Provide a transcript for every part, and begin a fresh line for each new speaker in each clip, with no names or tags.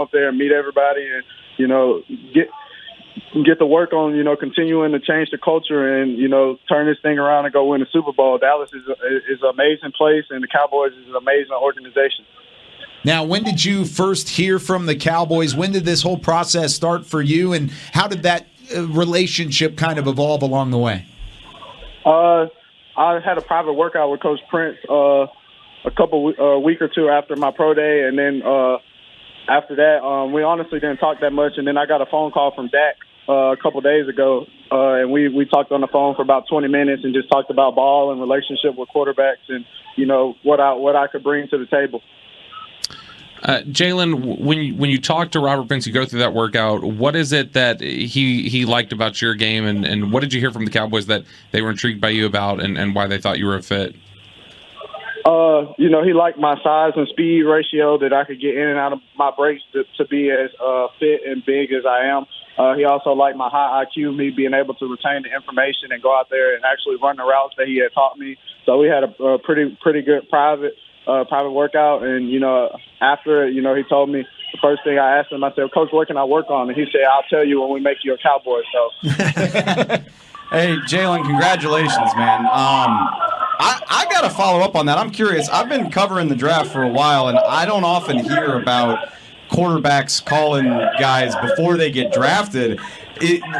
up there and meet everybody and, get to work on, continuing to change the culture and, turn this thing around and go win the Super Bowl. Dallas is an amazing place, and the Cowboys is an amazing organization.
Now, when did you first hear from the Cowboys? When did this whole process start for you, and how did that relationship kind of evolve along the way?
I had a private workout with Coach Prince a week or two after my pro day, and then after that, we honestly didn't talk that much. And then I got a phone call from Dak a couple days ago, and we talked on the phone for about 20 minutes and just talked about ball and relationship with quarterbacks and what I could bring to the table.
Jalen, when you talk to Robert Prince, you go through that workout, what is it that he liked about your game, and what did you hear from the Cowboys that they were intrigued by you about and why they thought you were a fit?
He liked my size and speed ratio, that I could get in and out of my breaks to be as fit and big as I am. He also liked my high IQ, me being able to retain the information and go out there and actually run the routes that he had taught me. So we had a pretty good private workout. And, after, he told me, the first thing I asked him, I said, Coach, what can I work on? And he said, I'll tell you when we make you a Cowboy. So,
Hey, Jalen, congratulations, man. I got to follow up on that. I'm curious. I've been covering the draft for a while, and I don't often hear about quarterbacks calling guys before they get drafted.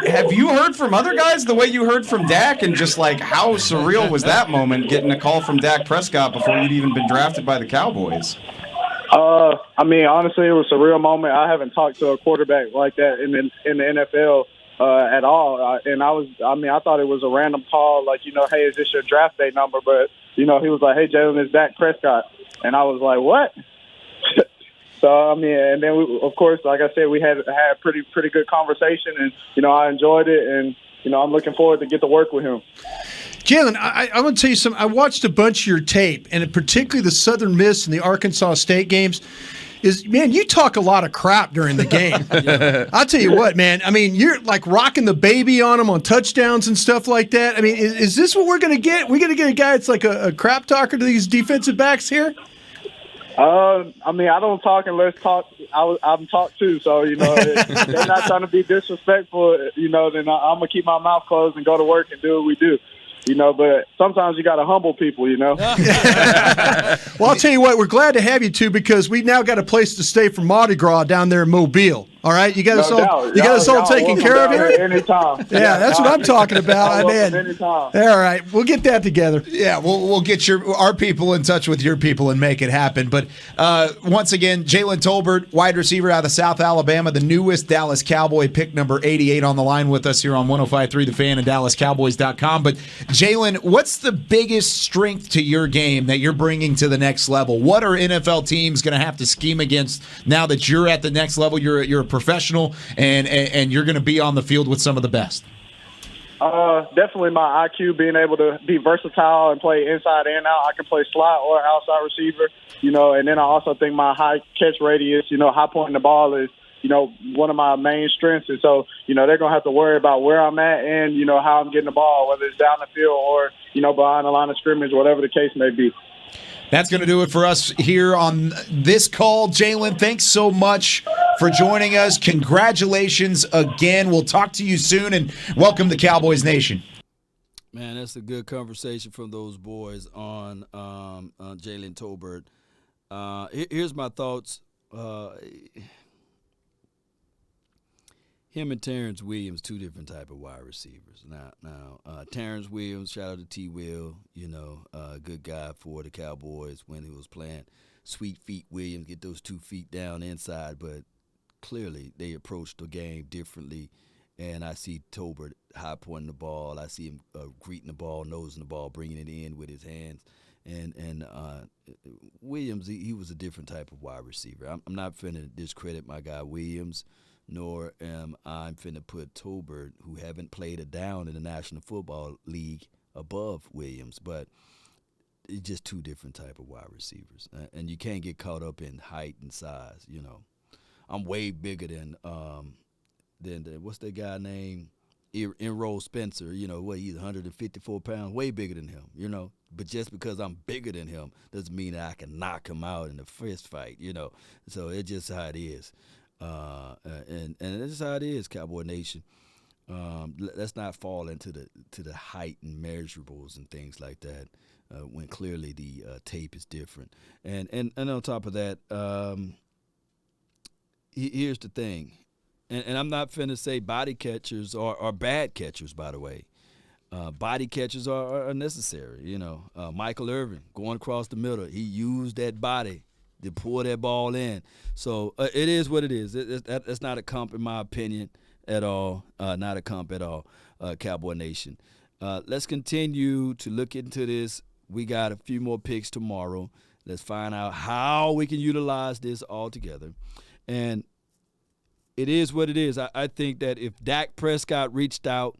Have you heard from other guys the way you heard from Dak, and just like how surreal was that moment, getting a call from Dak Prescott before you'd even been drafted by the Cowboys?
Honestly, it was a surreal moment. I haven't talked to a quarterback like that in the NFL at all. I thought it was a random call, like, hey, is this your draft day number? But, he was like, hey, Jalen, it's Dak Prescott. And I was like, what? So, and then, of course, like I said, we had a pretty good conversation, and, I enjoyed it, and, I'm looking forward to get to work with him.
Jalen, I want to tell you something. I watched a bunch of your tape, and particularly the Southern Miss and the Arkansas State games. Man, you talk a lot of crap during the game. I'll tell you what, man. You're like rocking the baby on them on touchdowns and stuff like that. Is this what we're going to get? We're going to get a guy that's like a crap talker to these defensive backs here?
I don't talk unless I'm talked to. So, if they're not trying to be disrespectful, then I'm going to keep my mouth closed and go to work and do what we do. But sometimes you got to humble people, Well,
I'll tell you what, we're glad to have you two, because we now got a place to stay for Mardi Gras down there in Mobile. All right, you got us all taken care of here.
Anytime.
Yeah, that's what I'm talking about.
Anytime.
All right, we'll get that together.
Yeah, we'll get our people in touch with your people and make it happen. But once again, Jalen Tolbert, wide receiver out of South Alabama, the newest Dallas Cowboy, pick number 88, on the line with us here on 105.3 The Fan and DallasCowboys.com. But Jalen, what's the biggest strength to your game that you're bringing to the next level? What are NFL teams going to have to scheme against now that you're at the next level? You're a professional, and you're going to be on the field with some of the best.
Definitely my IQ, being able to be versatile and play inside and out. I can play slot or outside receiver, and then I also think my high catch radius, high pointing the ball is, one of my main strengths. And so, they're going to have to worry about where I'm at and, how I'm getting the ball, whether it's down the field or, behind the line of scrimmage, whatever the case may be.
That's going to do it for us here on this call. Jalen, thanks so much for joining us. Congratulations again. We'll talk to you soon, and welcome to Cowboys Nation.
Man, that's a good conversation from those boys on Jalen Tolbert. Here's my thoughts. Him and Terrence Williams, two different type of wide receivers. Now, Terrence Williams, shout out to T. Will, good guy for the Cowboys when he was playing. Sweet feet Williams, get those 2 feet down inside, but clearly they approached the game differently. And I see Tolbert high pointing the ball. I see him greeting the ball, nosing the ball, bringing it in with his hands. And Williams, he was a different type of wide receiver. I'm not finna discredit my guy Williams, nor am I finna put Tolbert, who haven't played a down in the National Football League, above Williams. But it's just two different type of wide receivers. And you can't get caught up in height and size, I'm way bigger than what's that guy named? Enroll Spencer, he's 154 pounds, way bigger than him, But just because I'm bigger than him doesn't mean that I can knock him out in a fist fight, So it's just how it is. And this is how it is, Cowboy Nation. Let's not fall into the height and measurables and things like that when clearly the tape is different. And on top of that, here's the thing, and I'm not finna say body catchers are bad catchers, by the way. Body catchers are necessary. You know, Michael Irvin going across the middle, he used that body to pull that ball in. So it is what it is. That's not a comp, in my opinion, at all. Not a comp at all, Cowboy Nation. Let's continue to look into this. We got a few more picks tomorrow. Let's find out how we can utilize this all together. And it is what it is. I think that if Dak Prescott reached out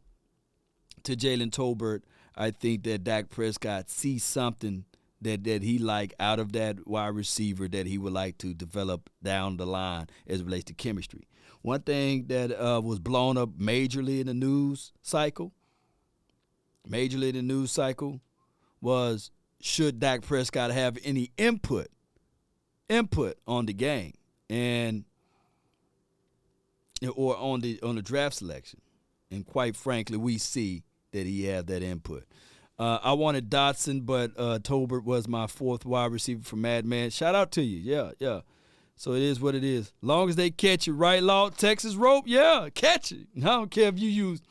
to Jalen Tolbert, I think that Dak Prescott sees something that he like out of that wide receiver that he would like to develop down the line as it relates to chemistry. One thing that was blown up majorly in the news cycle was, should Dak Prescott have any input on the game or on the draft selection? And quite frankly, we see that he had that input. I wanted Dotson, but Tolbert was my fourth wide receiver for Madman. Shout out to you. Yeah. So it is what it is. Long as they catch it, right, Law? Texas rope, yeah, catch it. I don't care if you use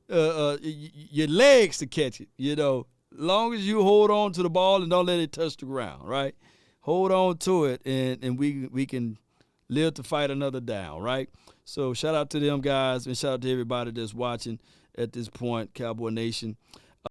your legs to catch it, you know. Long as you hold on to the ball and don't let it touch the ground, right? Hold on to it, and we can live to fight another down, right? So shout out to them guys, and shout out to everybody that's watching at this point, Cowboy Nation.